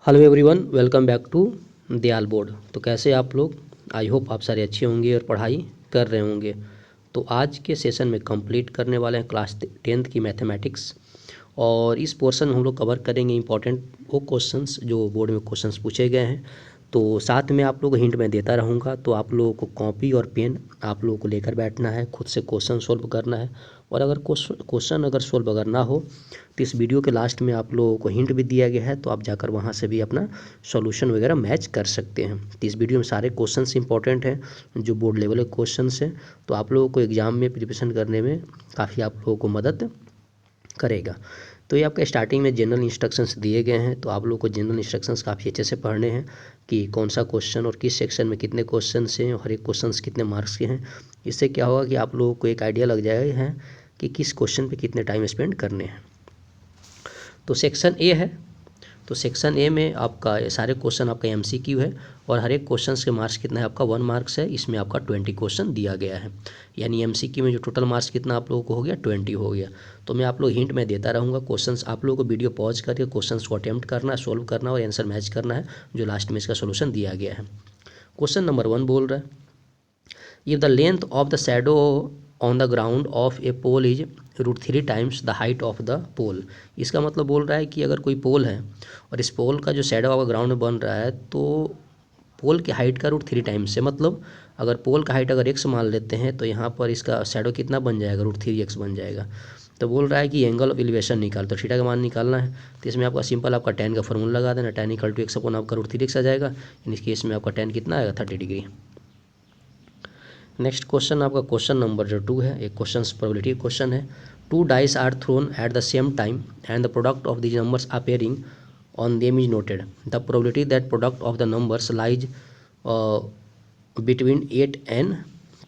Hello everyone, welcome back to Dayal board. तो कैसे आप लोग? आई होप आप सारे अच्छे होंगे और पढ़ाई कर रहे होंगे। तो आज के सेशन में कंप्लीट करने वाले हैं क्लास 10th की मैथमेटिक्स। और इस पोर्शन में हम लोग कवर करेंगे इंपॉर्टेंट वो क्वेश्चंस जो बोर्ड में क्वेश्चंस पूछे गए हैं। तो साथ में आप लोगों को हिंट मैं देता रहूँगा, तो आप लोगों को कॉपी और पेन आप लोगों को लेकर बैठना है, खुद से क्वेश्चन सोल्व करना है। और अगर क्वेश्चन अगर सोल्व अगर ना हो तो इस वीडियो के लास्ट में आप लोगों को हिंट भी दिया गया है, तो आप जाकर वहाँ से भी अपना सॉल्यूशन वगैरह मैच कर सकते हैं। तो इस वीडियो में सारे क्वेश्चंस इंपॉर्टेंट हैं जो बोर्ड लेवल के क्वेश्चंस हैं, तो आप लोगों को एग्ज़ाम में प्रिपरेशन करने में काफ़ी आप लोगों को मदद करेगा। तो ये आपका स्टार्टिंग में जनरल इंस्ट्रक्शंस दिए गए हैं, तो आप लोगों को जनरल इंस्ट्रक्शंस काफ़ी अच्छे से पढ़ने हैं कि कौन सा क्वेश्चन और किस सेक्शन में कितने क्वेश्चन हैं और हर एक क्वेश्चन कितने मार्क्स के हैं। इससे क्या होगा कि आप लोगों को एक आइडिया लग जाएगा है कि किस क्वेश्चन पे कितने टाइम स्पेंड करने हैं। तो सेक्शन ए है, तो सेक्शन ए में आपका सारे क्वेश्चन आपका एमसीक्यू है और हर एक क्वेश्चन के मार्क्स कितना है आपका 1 मार्क्स है। इसमें आपका 20 क्वेश्चन दिया गया है, यानी एमसीक्यू में जो टोटल मार्क्स कितना आप लोगों को हो गया 20 हो गया। तो मैं आप लोग हिंट में देता रहूँगा, क्वेश्चंस आप लोगों को वीडियो पॉज करके क्वेश्चंस को अटेम्प्ट करना है, सोल्व करना और आंसर मैच करना है जो लास्ट में इसका सोल्यूशन दिया गया है। क्वेश्चन नंबर 1 बोल रहा है, if the length of the shadow on the ground of a pole is √3 times the height of the pole. इसका मतलब बोल रहा है कि अगर कोई पोल है और इस पोल का जो शैडो आपका ग्राउंड में बन रहा है, तो पोल की हाइट का √3 टाइम्स से, मतलब अगर पोल का हाइट अगर x मान लेते हैं तो यहाँ पर इसका शैडो कितना बन जाएगा, √3x बन जाएगा। तो बोल रहा है कि एंगल ऑफ एलिवेशन निकाल, तो थीटा का मान निकालना है। तो इसमें आपका सिंपल आपका tan का फॉर्मूला लगा देना, tan = x अपॉन आपका √3x आ जाएगा। इन इस केस में आपका tan कितना आएगा, 30 डिग्री। नेक्स्ट क्वेश्चन आपका क्वेश्चन नंबर जो 2 है, एक क्वेश्चन प्रोबेबिलिटी क्वेश्चन है। 2 dice are thrown at the same time and the product of the numbers appearing on them is noted. The probability that product of the numbers lies between 8 and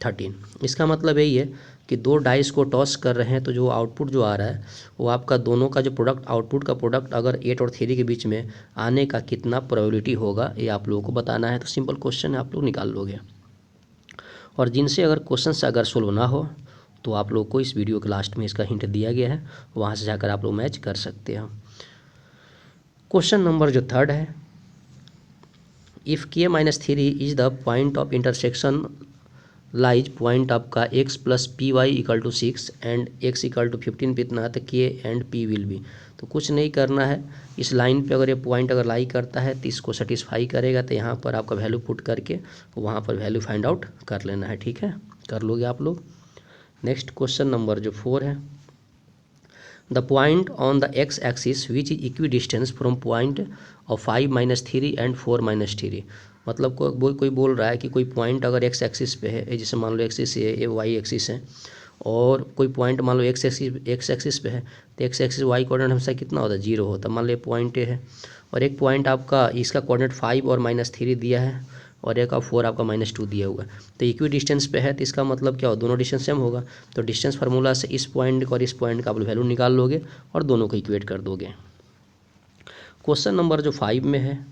13। इसका मतलब यही है कि दो dice को toss कर रहे हैं, तो जो आउटपुट जो आ रहा है वो आपका दोनों का जो प्रोडक्ट, आउटपुट का प्रोडक्ट अगर 8 और 3 के बीच में आने का कितना प्रोबेबिलिटी होगा, ये आप लोगों को बताना है। तो सिंपल क्वेश्चन है, आप लोग निकाल लोगे। और जिनसे अगर क्वेश्चन से अगर सोल्व ना हो तो आप लोग को इस वीडियो के लास्ट में इसका हिंट दिया गया है, वहाँ से जाकर आप लोग मैच कर सकते हैं। क्वेश्चन नंबर जो 3 है, if k-3 is the point of intersection lies point आपका x + py = 6 एंड x = 15 पे इतना है, तो k and p will be. तो कुछ नहीं करना है, इस लाइन पे अगर ये पॉइंट अगर लाई करता है तो इसको सेटिस्फाई करेगा, तो यहाँ पर आपका वैल्यू पुट करके वहाँ पर वैल्यू फाइंड आउट कर लेना है। ठीक है, कर लोगे आप लोग। नेक्स्ट क्वेश्चन नंबर जो 4 है, the point on the x axis which is equi distance from point of 5 - 3 and 4 - 3। मतलब कोई बोल रहा है कि कोई पॉइंट अगर x एक्सिस पे है, जैसे मान लो एक्सिस ये y एक्सिस है, और कोई पॉइंट मान लो x एक्सिस पे है, तो x एक्सिस y कोऑर्डिनेट हमेशा कितना होता है, 0 होता है। मान लो ये पॉइंट ए है और एक पॉइंट आपका इसका कोऑर्डिनेट 5 और -3 दिया है और एक 4 आपका -2 दिया हुआ है, तो इक्वी डिस्टेंस पे है, तो इसका मतलब क्या हो, दोनों डिस्टेंस सेम होगा। तो डिस्टेंस फार्मूला से इस पॉइंट और इस पॉइंट का आप वैल्यू निकाल लोगे और दोनों को इक्वेट कर दोगे। क्वेश्चन नंबर जो 5 में है,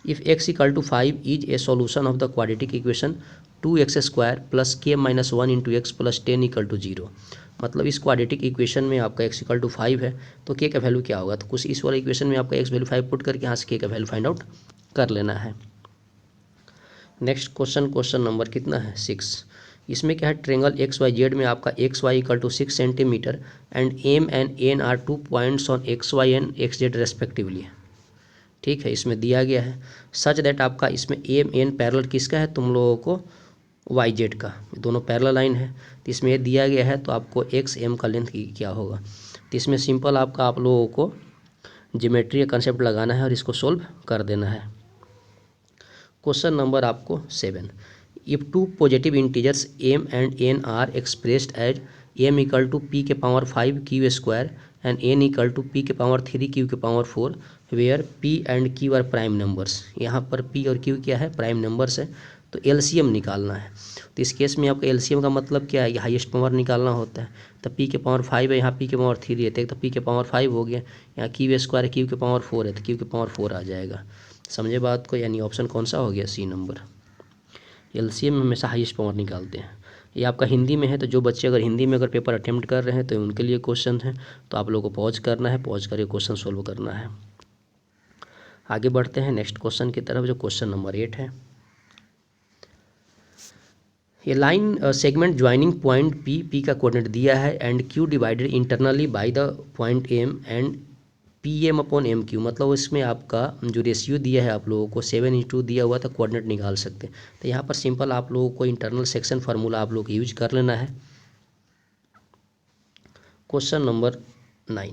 if x = 5 is a solution of the quadratic equation 2x² + k - 1 × x + 10 = 0। मतलब इस क्वाड्रेटिक इक्वेशन में आपका x = 5 है, तो k का वैल्यू क्या होगा, तो कुछ इस वाले इक्वेशन में आपका x वैल्यू 5 पुट करके यहाँ से k का वैल्यू फाइंड आउट कर लेना है। नेक्स्ट क्वेश्चन नंबर कितना है, 6। इसमें क्या है, ट्रेंगल XYZ में आपका XY = 6 centimetre and M and N are 2 points on XY and XZ respectively. ठीक है, इसमें दिया गया है सच दैट आपका इसमें M N पैरेलल किसका है, तुम लोगों को YZ का, दोनों पैरेलल लाइन है। तो इसमें ये दिया गया है, तो आपको XM का लेंथ क्या होगा। तो इसमें सिंपल आपका आप लोगों को ज्योमेट्री का कंसेप्ट लगाना है और इसको सोल्व कर देना है। क्वेश्चन नंबर आपको 7, if 2 positive integers m and n are expressed as m = p⁵ q² and n = p⁴ q⁴, where p and q are prime numbers. यहाँ पर p और q क्या है, प्राइम नंबर्स है, तो एलसीएम निकालना है। तो इस केस में आपका एलसीएम का मतलब क्या है, हाईएस्ट पावर निकालना होता है। तो p⁵ है, यहाँ p⁵ है, तो p⁵ हो गया, यहाँ q² q⁴ है, तो q⁴ आ जाएगा। समझे बात को, यानी ऑप्शन कौन सा हो गया, सी नंबर। एलसीएम में हमेशा हाईएस्ट पावर निकालते हैं। ये आपका हिंदी में है, तो जो बच्चे अगर हिंदी में अगर पेपर अटेम्प्ट कर रहे हैं तो उनके लिए क्वेश्चन है, तो आप लोगों को पॉज करना है, पॉज करके क्वेश्चन सोल्व करना है। आगे बढ़ते हैं नेक्स्ट क्वेश्चन की तरफ, जो क्वेश्चन नंबर 8 है। ये line segment joining point P का कोऑर्डिनेट दिया है and Q divided internally by the point M and P M upon M Q, मतलब इसमें आपका जो रेशियो दिया है आप लोगों को 7:2 दिया हुआ था, कोऑर्डिनेट निकाल सकते हैं। तो यहाँ पर सिंपल आप लोगों को इंटरनल सेक्शन फार्मूला आप लोग को यूज कर लेना है। क्वेश्चन नंबर 9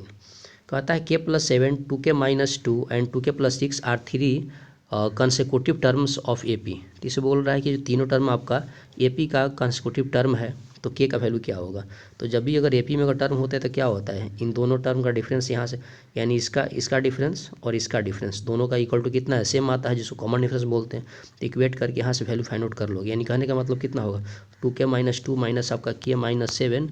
कहता है k+7 2k-2 and 2k+6 are 3 consecutive terms of AP. तो इसे बोल रहा है कि जो तीनों टर्म आपका एपी का कंसेक्यूटिव टर्म है तो के का वैल्यू क्या होगा। तो जब भी अगर एपी में अगर टर्म होता है तो क्या होता है, इन दोनों टर्म का डिफरेंस यहाँ से, यानी इसका डिफरेंस और इसका डिफरेंस दोनों का इक्वल टू कितना है, सेम आता है, जिसको कॉमन डिफरेंस बोलते हैं। तो इक्वेट करके यहाँ से वैल्यू फाइंड आउट कर लोगे, यानी कहने का मतलब कितना होगा 2k-2 माइनस आपका k-7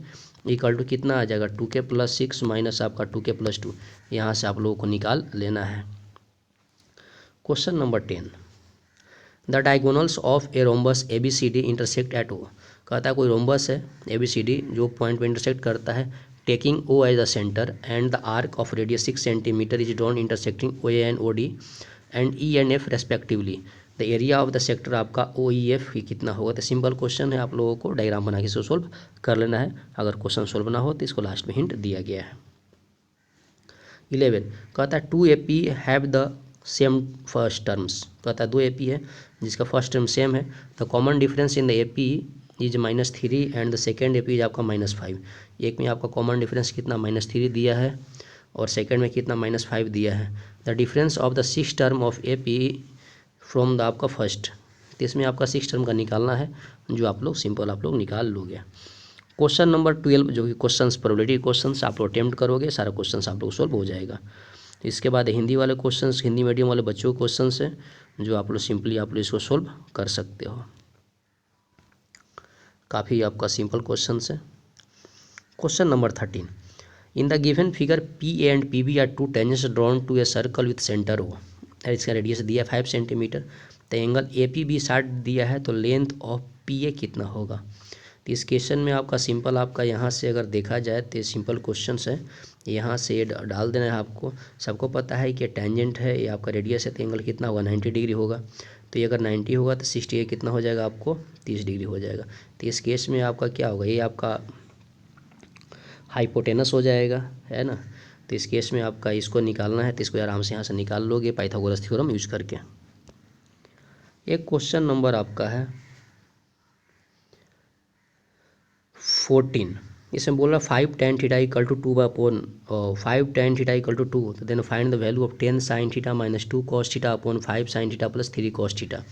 इक्वल टू कितना आ जाएगा 2k+6 माइनस आपका 2k+2। यहाँ से आप लोगों को निकाल लेना है। Question number 10 the diagonals of a rhombus A B C D intersect at O. कहता है कोई रोम्बस है ए बी सी डी जो पॉइंट पे इंटरसेक्ट करता है, taking O as the centre and the arc of radius 6 centimetre is drawn intersecting O A and O D and E and F respectively. The area of the sector आपका O E F ही कितना होगा। तो simple question है, आप लोगों को diagram बना के इसको सोल्व कर लेना है। अगर क्वेश्चन सोल्व ना हो तो इसको लास्ट में हिंट दिया गया है। 11 कहता है 2 AP have the same first terms. कहता है 2 AP है जिसका फर्स्ट टर्म सेम है। The common difference in the AP is -3 and the second AP is आपका -5। एक में आपका कॉमन डिफरेंस कितना -3 दिया है और सेकेंड में कितना -5 दिया है। The difference of the 6 term of AP from the आपका फर्स्ट। तो इसमें आपका 6 टर्म का निकालना है, जो आप लोग सिंपल आप लोग निकाल लोगे। क्वेश्चन नंबर 12 जो कि क्वेश्चन प्रोबेबिलिटी क्वेश्चन आप लोग अटेम्प्ट करोगे, सारा क्वेश्चन आप लोग सोल्व हो जाएगा। इसके बाद हिंदी वाले क्वेश्चन, हिंदी मीडियम वाले बच्चों के क्वेश्चन है जो आप लोग सिंपली आप लोग इसको सोल्व कर सकते हो। काफ़ी आपका सिंपल क्वेश्चन है। Question number 13 in the given figure P A and P B are 2 tangents drawn to a circle with centre O. इसका रेडियस दिया 5 सेंटीमीटर। तो एंगल ए पी बी 60 दिया है, तो लेंथ ऑफ पी ए कितना होगा। तो इस क्वेश्चन में आपका सिंपल आपका यहाँ से अगर देखा जाए तो सिंपल क्वेश्चन है, यहाँ से ये डाल देना है आपको। सबको पता है कि टेंजेंट है, ये आपका रेडियस है, तो एंगल कितना होगा 90 डिग्री होगा। तो ये अगर 90 होगा तो 60 कितना हो जाएगा आपको 30 डिग्री हो जाएगा। तो इस केस में आपका क्या होगा, ये आपका हाइपोटेनस हो जाएगा, है ना। तो इस केस में आपका इसको निकालना है, तो इसको आराम से यहाँ से निकाल लोगे पाइथागोरस थ्योरम यूज करके। एक क्वेश्चन नंबर आपका है 14। इसमें बोल रहा है 5 tan theta equal to 5 tan theta equal to 2, तो then find the value of 10 sin theta minus 2 cos theta upon 5 sin theta plus 3 cos theta.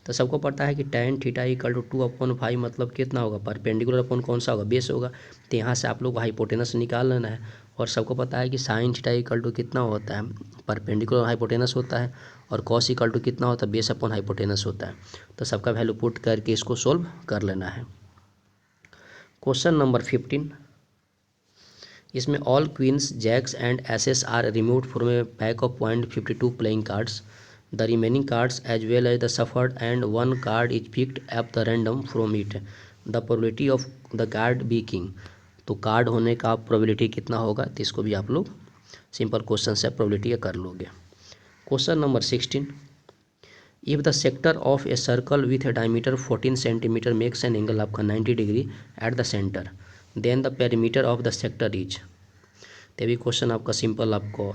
तो सबको पता है कि tan थीटा इक्वल टू 2/5 मतलब कितना होगा, परपेंडिकुलर अपॉन कौन सा होगा, बेस होगा। तो यहाँ से आप लोग को हाइपोटेनस निकाल लेना है। और सबको पता है कि sin थीटा इक्वल टू कितना होता है, परपेंडिकुलर हाइपोटेनस होता है, और cos इक्वल टू कितना होता है, बेस अपॉन हाइपोटेनस होता है। तो सबका वैल्यू पुट करके इसको सोल्व कर लेना है। क्वेश्चन नंबर 15 इसमें all queens jacks and aces are removed from a pack of .52 playing cards. The remaining cards as well as the suffered and one card is picked up the random from it. The probability of the card be king. तो card होने का probability कितना होगा, तो इसको भी आप लोग सिंपल क्वेश्चन से प्रोबेबिलिटी कर लोगे। Question number 16 if the sector of a circle with a diameter 14 centimetre makes an angle आपका 90 degree at the centre, then the perimeter of the sector is. तो भी क्वेश्चन आपका सिंपल आपको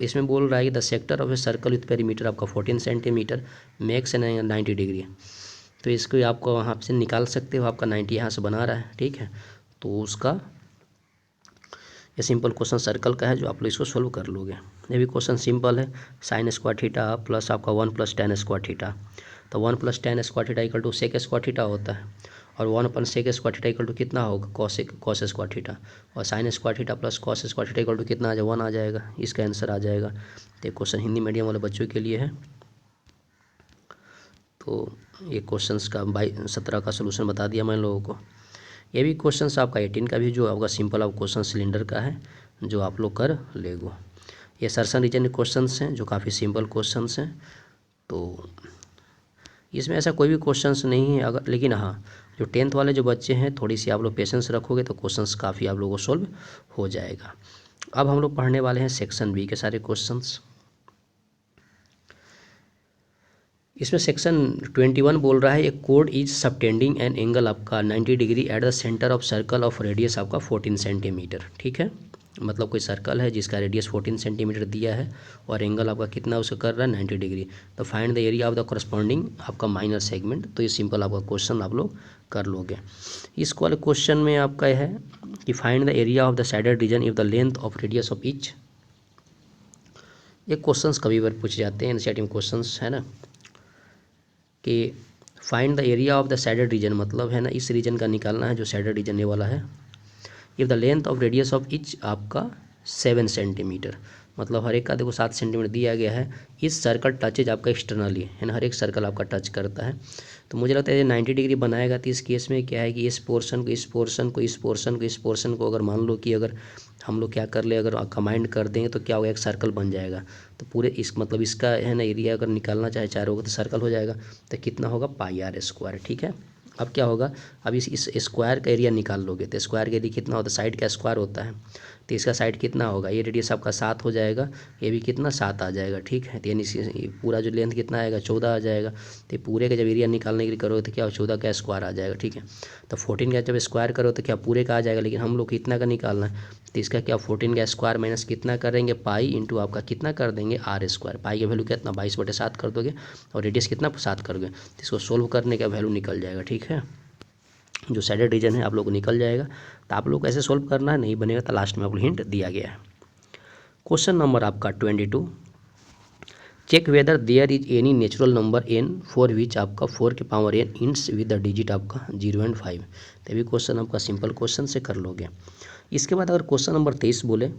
इसमें बोल रहा है कि the sector of a circle with perimeter आपका 14 centimetre makes an angle 90 degree. तो इसको आपको वहाँ से निकाल सकते हो, आपका 90 यहाँ से बना रहा है, ठीक है। तो उसका ये सिंपल क्वेश्चन सर्कल का है, जो आप लोग इसको सोल्व कर लोगे। ये भी क्वेश्चन सिंपल है, sin स्क्वायर थीटा प्लस आपका 1 + tan स्क्वायर थीटा। तो 1 + tan square theta equal to sec square theta होता है, और 1/sec square theta equal to कितना होगा cos स्क्वायर थीटा, और sin square theta plus cos square theta equal to कितना आ जाएगा 1 आ जाएगा। इसका आंसर आ जाएगा। तो क्वेश्चन हिंदी मीडियम वाले बच्चों के लिए है। तो ये क्वेश्चन का 17 का सोल्यूशन बता दिया मैं लोगों को। ये भी क्वेश्चन आपका 18 का भी जो आपका सिंपल आप क्वेश्चन सिलेंडर का है, जो आप लोग कर लेगो। ये सर्सन रीजन क्वेश्चन हैं जो काफ़ी सिंपल क्वेश्चन हैं। तो इसमें ऐसा कोई भी क्वेश्चंस नहीं है, अगर लेकिन हाँ जो 10th वाले जो बच्चे हैं थोड़ी सी आप लोग पेशेंस रखोगे तो क्वेश्चंस काफ़ी आप लोगों को सोल्व हो जाएगा। अब हम लोग पढ़ने वाले हैं सेक्शन बी के सारे क्वेश्चंस। इसमें सेक्शन 21 बोल रहा है ए कोड इज सबटेंडिंग एन एंगल आपका 90 degree at the centre of circle of radius आपका 14 सेंटीमीटर। ठीक है, मतलब कोई सर्कल है जिसका रेडियस 14 सेंटीमीटर दिया है और एंगल आपका कितना उसका कर रहा है 90 डिग्री। तो find the area of the corresponding आपका माइनर सेगमेंट। तो ये सिंपल आपका क्वेश्चन आप लोग कर लोगे। इस वाले क्वेश्चन में आपका यह है कि find the area of the shaded region if the length of radius of each. ये क्वेश्चंस कभी बार पूछे जाते हैं एनसीईआरटी में क्वेश्चंस, है ना, कि find the area of the shaded region, मतलब है ना इस रीजन का निकालना है जो साइडेड रीजन ये वाला है। If the length of radius of each आपका 7 सेंटीमीटर, मतलब हर एक का देखो 7 सेंटीमीटर दिया गया है। इस सर्कल टचेज आपका एक्सटर्नली है ना, हर एक सर्कल आपका टच करता है। तो मुझे लगता है 90 डिग्री बनाएगा तो इस केस में क्या है कि इस पोर्शन को इस पोर्शन को इस पोर्शन को इस पोर्शन को अगर मान लो कि अगर हम लोग क्या कर ले, अगर कंबाइंड कर देंगे तो क्या होगा, एक सर्कल बन जाएगा। तो पूरे इस मतलब इसका है ना एरिया अगर निकालना चाहे चारों का तो सर्कल हो जाएगा। तो कितना होगा पाई आर स्क्वायर। ठीक है, अब क्या होगा, अब इस स्क्वायर का एरिया निकाल लोगे तो स्क्वायर का एरिया कितना होता है, साइड का स्क्वायर होता है। तो इसका साइड कितना होगा, ये रेडियस आपका 7 हो जाएगा, ये भी कितना 7 आ जाएगा। ठीक है, तो यानी पूरा जो लेंथ कितना आएगा 14 आ जाएगा। तो पूरे का जब एरिया निकालने के लिए करोगे तो क्या 14 का स्क्वायर आ जाएगा। ठीक है, तो 14 का जब स्क्वायर करो तो क्या पूरे का आ जाएगा, लेकिन हम लोग को इतना का निकालना है। तो इसका क्या 14 का स्क्वायर माइनस कितना करेंगे पाई इंटू आपका कितना कर देंगे आर स्क्वायर। पाई का वैल्यू कितना 22/7 कर दोगे और रेडियस कितना 7 करोगे तो इसको सोल्व करने का वैल्यू निकल जाएगा। ठीक है, जो साइडेड रीजन है आप लोग को निकल जाएगा। तो आप लोग को ऐसे सोल्व करना है, नहीं बनेगा तो लास्ट में आपको हिंट दिया गया है। क्वेश्चन नंबर आपका 22, check whether there is any natural number n for which आपका 4 के power n ends with the digit आपका 0 और 5। तो भी क्वेश्चन आपका सिंपल क्वेश्चन से कर लोगे। इसके बाद अगर क्वेश्चन नंबर 23 बोले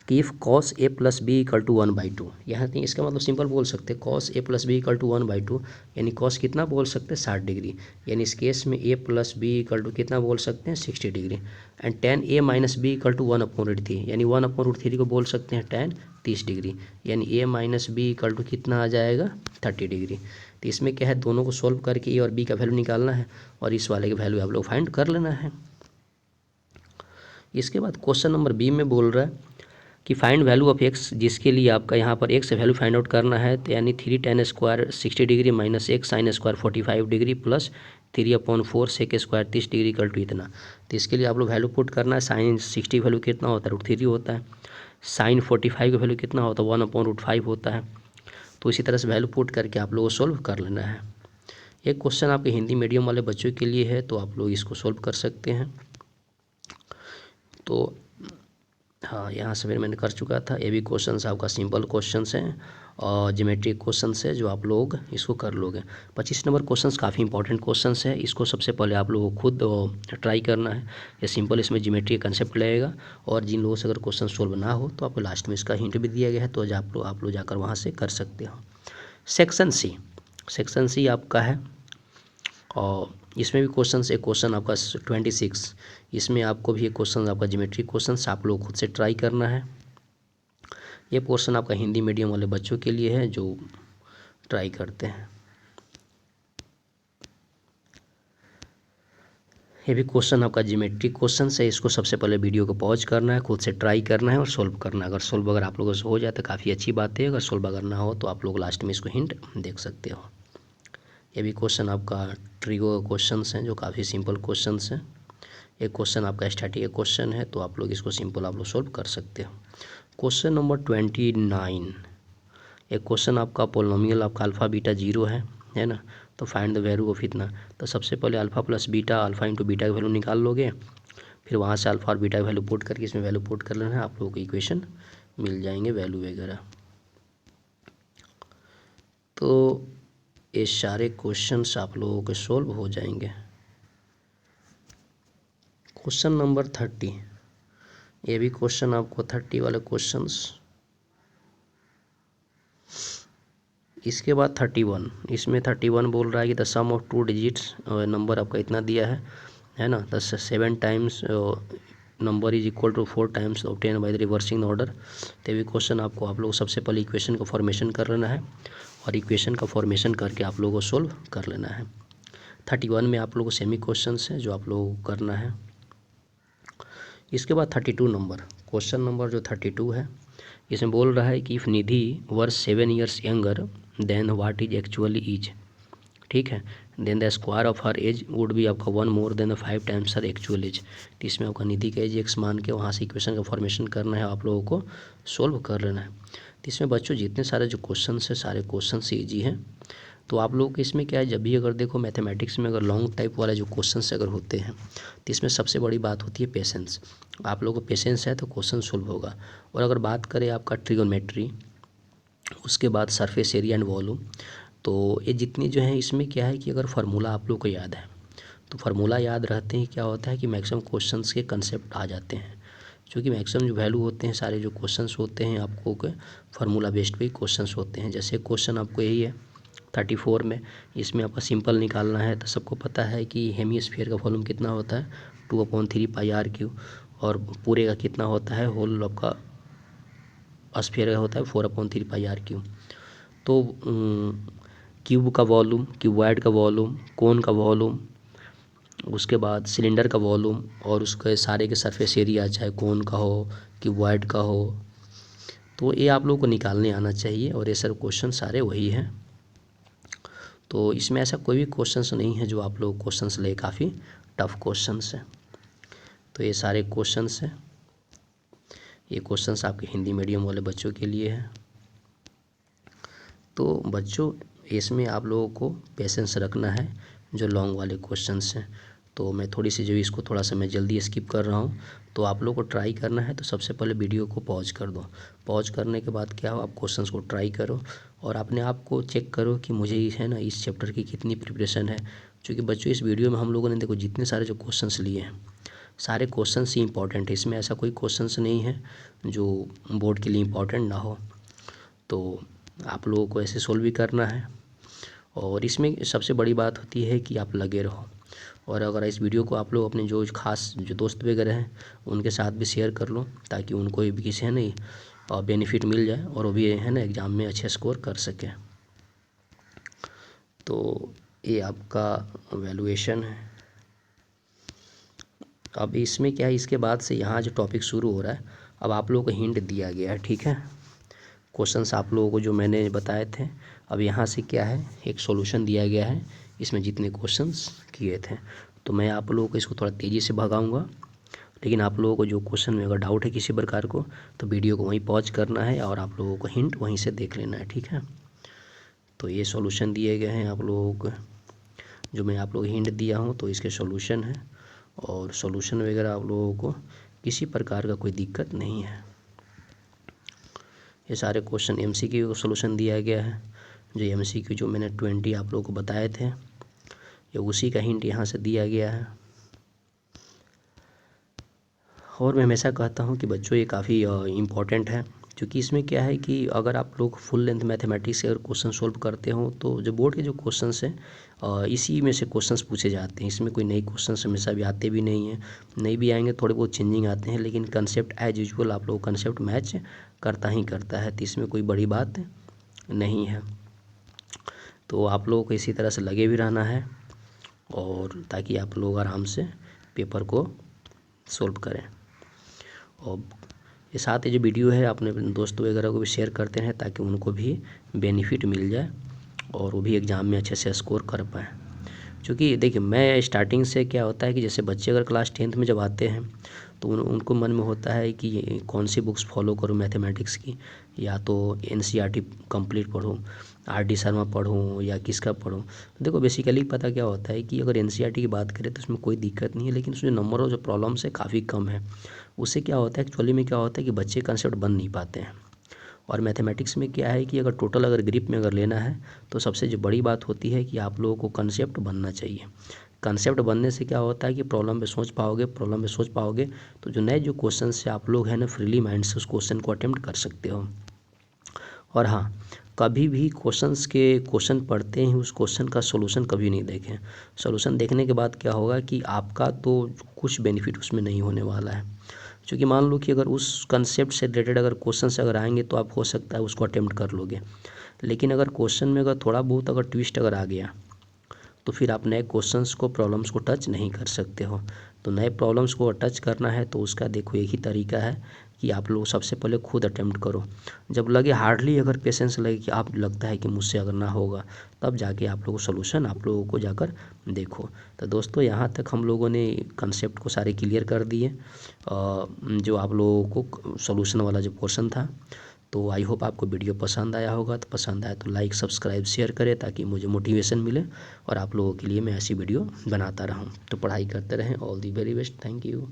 कि if cos a plus B equal to 1/2, यहाँ नहीं इसका मतलब सिंपल बोल सकते हैं cos a plus B equal to 1/2, यानी cos कितना बोल सकते हैं 60 डिग्री, यानी इस केस में a plus B equal to कितना बोल सकते हैं 60 degree. And tan a minus B equal to 1/√3, यानी 1/√3 को बोल सकते हैं tan 30 डिग्री, यानी a minus B equal to कितना आ जाएगा 30 डिग्री। तो इसमें क्या है, दोनों को सोल्व करके a और b का वैल्यू निकालना है और इस वाले का वैल्यू आप लोग फाइंड कर लेना है। इसके बाद क्वेश्चन नंबर बी में बोल रहा है कि फाइंड वैल्यू ऑफ एक्स, जिसके लिए आपका यहाँ पर एक्स वैल्यू फाइंड आउट करना है। तो यानी 3 tan square 60 degree minus X sine square 45 degree plus 3/4 sec square 30 degree equal to इतना। तो इसके लिए आप लोग वैल्यू पुट करना है। साइन 60 वैल्यू कितना होता है √3 होता है, साइन 45 का वैल्यू कितना होता है 1/√5 होता है। तो इसी तरह से वैल्यू पुट करके आप लोगों को सोल्व कर लेना है। एक क्वेश्चन आपके हिंदी मीडियम वाले बच्चों के लिए है, तो आप लोग इसको सोल्व कर सकते हैं। तो हाँ, यहाँ से फिर मैंने कर चुका था। ये भी क्वेश्चन आपका सिंपल क्वेश्चन हैं और ज्योमेट्रिक क्वेश्चन है जो आप लोग इसको कर लोगे। 25 नंबर क्वेश्चन काफ़ी इंपॉर्टेंट क्वेश्चन है, इसको सबसे पहले आप लोगों को खुद ट्राई करना है। ये सिंपल इसमें ज्योमेट्री का कंसेप्ट लगेगा और जिन लोगों से अगर क्वेश्चन सोल्व ना हो तो आपको लास्ट में इसका हिंट भी दिया गया है, तो आप लोग जाकर वहाँ से कर सकते हो। सेक्शन सी आपका है और इसमें भी क्वेश्चन एक क्वेश्चन आपका 26, इसमें आपको भी एक क्वेश्चन आपका ज्योमेट्री क्वेश्चन आप लोग खुद से ट्राई करना है। ये पोर्शन आपका हिंदी मीडियम वाले बच्चों के लिए है जो ट्राई करते हैं। ये भी क्वेश्चन आपका ज्योमेट्री क्वेश्चन है, इसको सबसे पहले वीडियो को पॉज करना है, खुद से ट्राई करना है और सोल्व करना है। अगर आप लोगों से हो जाए तो काफ़ी अच्छी बात है, अगर सोल्व अगर ना हो तो आप लोग लास्ट में इसको हिंट देख सकते हो। ये भी क्वेश्चन आपका ट्रिगो क्वेश्चंस हैं जो काफ़ी सिंपल क्वेश्चंस हैं। एक क्वेश्चन आपका स्टैटिक क्वेश्चन है, तो आप लोग इसको सिंपल आप लोग सोल्व कर सकते हो। क्वेश्चन नंबर 29, एक क्वेश्चन आपका पोलिनोमियल आपका अल्फ़ा बीटा 0 है ना, तो फाइंड द वैल्यू ऑफ इतना। तो सबसे पहले alpha plus beta, alpha into beta का वैल्यू निकाल लोगे, फिर वहाँ से अल्फ़ा और बीटा का वैल्यू पुट करके इसमें वैल्यू पुट कर लेना है, आप लोगों को इक्वेशन मिल जाएंगे वैल्यू वगैरह। तो ये सारे क्वेश्चंस आप लोगों के सोल्व हो जाएंगे। क्वेश्चन नंबर 30, ये भी क्वेश्चन आपको 30 वाले क्वेश्चंस। इसके बाद 31, इसमें 31 बोल रहा है कि the sum of 2 digits, number आपका इतना दिया है ना, the 7 times number is equal to 4 times obtain by the reversing order. तो भी क्वेश्चन आपको आप लोग सबसे पहले इक्वेशन का फॉर्मेशन कर लेना है और इक्वेशन का फॉर्मेशन करके आप लोगों को सोल्व कर लेना है। 31 में आप लोगों को सेमी क्वेश्चन है जो आप लोगों को करना है। इसके बाद 32 नंबर, क्वेश्चन नंबर जो 32 है, इसमें बोल रहा है कि if Nidhi were 7 years younger than what is actually is. ठीक है। Then the square of her age would be आपका 1 more than 5 times her actual age. तो इसमें आपका निधि का एज एक्स मान के वहाँ से इक्वेशन का फॉर्मेशन करना है, आप लोगों को सोल्व कर लेना है। तो इसमें बच्चों जितने सारे जो क्वेश्चन है सारे क्वेश्चन ईजी हैं। तो आप लोगों को इसमें क्या है, जब भी अगर देखो मैथमेटिक्स में अगर लॉन्ग टाइप वाले जो क्वेश्चंस अगर होते हैं तो इसमें सबसे बड़ी बात होती है पेशेंस। आप लोगों को पेशेंस है तो क्वेश्चन सोल्व होगा। और अगर बात करें आपका ट्रिगोनोमेट्री, उसके बाद सरफेस एरिया एंड वॉल्यूम, तो ये जितनी जो है इसमें क्या है कि अगर फार्मूला आप लोग को याद है तो फार्मूला याद रहते हैं, क्या होता है कि मैक्सिमम क्वेश्चंस के कंसेप्ट आ जाते हैं। क्योंकि मैक्सिमम जो वैल्यू होते हैं सारे जो क्वेश्चंस होते हैं आपको के फार्मूला बेस्ड पे क्वेश्चंस होते हैं। जैसे क्वेश्चन आपको यही है 34 में, इसमें आपका सिंपल निकालना है। तो सबको पता है कि हेमीस्फीयर का वॉल्यूम कितना होता है 2/3 पाई आर क्यूब, और पूरे का कितना होता है होल आपका स्फीयर का होता है 4/3 पाई आर क्यूब। तो क्यूब का वॉल्यूम, क्यूबॉइड का वॉल्यूम, कोन का वॉल्यूम, उसके बाद सिलेंडर का वॉल्यूम और उसके सारे के सरफेस एरिया, चाहे कोन का हो क्यूबॉइड का हो, तो ये आप लोगों को निकालने आना चाहिए। और ये सब क्वेश्चन सारे वही हैं। तो इसमें ऐसा कोई भी क्वेश्चंस नहीं है जो आप लोग क्वेश्चंस ले काफ़ी टफ क्वेश्चंस हैं। तो ये सारे क्वेश्चंस हैं, ये क्वेश्चंस आपके हिंदी मीडियम वाले बच्चों के लिए है। तो बच्चों इसमें आप लोगों को पेशेंस रखना है जो लॉन्ग वाले क्वेश्चंस हैं। तो मैं थोड़ी सी जो इसको थोड़ा सा मैं जल्दी स्किप कर रहा हूँ। तो आप लोगों को ट्राई करना है तो सबसे पहले वीडियो को पॉज कर दो। पॉज करने के बाद क्या हो, आप क्वेश्चंस को ट्राई करो और अपने आप को चेक करो कि मुझे है ना इस चैप्टर की कितनी प्रिपरेशन है। क्योंकि बच्चों इस वीडियो में हम लोगों ने देखो जितने सारे जो क्वेश्चंस लिए हैं सारे क्वेश्चंस ही इंपॉर्टेंट है। इसमें ऐसा कोई क्वेश्चंस नहीं है जो बोर्ड के लिए इम्पॉर्टेंट ना हो। तो आप लोगों को ऐसे सोल्व भी करना है। और इसमें सबसे बड़ी बात होती है कि आप लगे रहो। और अगर इस वीडियो को आप लोग अपने जो खास जो दोस्त वगैरह हैं उनके साथ भी शेयर कर लो, ताकि उनको भी किसी है नहीं बेनिफिट मिल जाए और वो भी है ना एग्ज़ाम में अच्छे स्कोर कर सके। तो ये आपका वैल्यूएशन है। अब इसमें क्या है, इसके बाद से यहाँ जो टॉपिक शुरू हो रहा है, अब आप लोगों को हिंट दिया गया है, ठीक है। क्वेश्चंस आप लोगों को जो मैंने बताए थे, अब यहाँ से क्या है एक सॉल्यूशन दिया गया है इसमें जितने क्वेश्चंस किए थे। तो मैं आप लोगों को इसको थोड़ा तेज़ी से भगाऊंगा, लेकिन आप लोगों को जो क्वेश्चन में अगर डाउट है किसी प्रकार को तो वीडियो को वहीं पॉज करना है और आप लोगों को हिंट वहीं से देख लेना है, ठीक है। तो ये सॉल्यूशन दिए गए हैं आप लोगों को, जो मैं आप लोग हिंट दिया हूँ तो इसके सॉल्यूशन है। और सॉल्यूशन वगैरह आप लोगों को किसी प्रकार का कोई दिक्कत नहीं है। ये सारे क्वेश्चन एमसीक्यू का सॉल्यूशन दिया गया है। जो एमसीक्यू जो मैंने 20 आप लोगों को बताए थे, ये उसी का हिंट यहाँ से दिया गया है। और मैं हमेशा कहता हूँ कि बच्चों ये काफ़ी इम्पॉर्टेंट है, क्योंकि इसमें क्या है कि अगर आप लोग फुल लेंथ मैथमेटिक्स से अगर क्वेश्चन सोल्व करते हो तो जो बोर्ड के जो क्वेश्चंस हैं इसी में से क्वेश्चंस पूछे जाते हैं। इसमें कोई नए क्वेश्चंस हमेशा भी आते भी नहीं हैं, नहीं भी आएंगे, थोड़े बहुत चेंजिंग आते हैं, लेकिन कंसेप्ट एज यूजुअल आप लोग कंसेप्ट मैच करता ही करता है। तो इसमें कोई बड़ी बात नहीं है। तो आप लोगों को इसी तरह से लगे भी रहना है और ताकि आप लोग आराम से पेपर को सोल्व करें। और ये साथ ही जो वीडियो है अपने दोस्तों वगैरह को भी शेयर करते हैं ताकि उनको भी बेनिफिट मिल जाए और वो भी एग्ज़ाम में अच्छे से स्कोर कर पाएँ। क्योंकि देखिए मैं स्टार्टिंग से क्या होता है कि जैसे बच्चे अगर क्लास 10th में जब आते हैं तो उनको मन में होता है कि कौन सी बुक्स फॉलो करूं मैथमेटिक्स की, या तो एनसीईआरटी कंप्लीट पढूं, आर.डी. शर्मा पढूं या किसका पढूं। देखो बेसिकली पता क्या होता है कि अगर एनसीईआरटी की बात करें तो उसमें कोई दिक्कत नहीं है, लेकिन उसमें नंबर ऑफ जो प्रॉब्लम्स है काफ़ी कम है। उससे क्या होता है एक्चुअली में क्या होता है कि बच्चे कंसेप्ट बन नहीं पाते हैं। और मैथमेटिक्स में क्या है कि अगर टोटल अगर ग्रिप में अगर लेना है तो सबसे जो बड़ी बात होती है कि आप लोगों को कंसेप्ट बनना चाहिए। कंसेप्ट बनने से क्या होता है कि प्रॉब्लम पे सोच पाओगे तो जो नए जो क्वेश्चन से आप लोग हैं ना फ्रीली माइंड से उस क्वेश्चन को अटेम्प्ट कर सकते हो। और हाँ, कभी भी क्वेश्चन पढ़ते हैं उस क्वेश्चन का सोल्यूशन कभी नहीं देखें। सोल्यूशन देखने के बाद क्या होगा कि आपका तो कुछ बेनिफिट उसमें नहीं होने वाला है। क्योंकि मान लो कि अगर उस कंसेप्ट से रिलेटेड अगर क्वेश्चन से अगर आएंगे तो आप हो सकता है उसको अटेम्प्ट कर लोगे, लेकिन अगर क्वेश्चन में अगर थोड़ा बहुत अगर ट्विस्ट अगर आ गया तो फिर आप नए क्वेश्चंस को, प्रॉब्लम्स को टच नहीं कर सकते हो। तो नए प्रॉब्लम्स को टच करना है तो उसका देखो एक ही तरीका है कि आप लोग सबसे पहले खुद अटेम्प्ट करो। जब लगे हार्डली, अगर पेशेंस लगे कि आप लगता है कि मुझसे अगर ना होगा, तब जाके आप लोगों सोल्यूशन आप लोगों को जाकर देखो। तो दोस्तों यहाँ तक हम लोगों ने कंसेप्ट को सारे क्लियर कर दिए, जो आप लोगों को सोल्यूशन वाला जो पोर्शन था। तो आई होप आपको वीडियो पसंद आया होगा। तो पसंद आया तो लाइक, सब्सक्राइब, शेयर करें ताकि मुझे मोटिवेशन मिले और आप लोगों के लिए मैं ऐसी वीडियो बनाता रहूं। तो पढ़ाई करते रहें। All the very best. Thank you.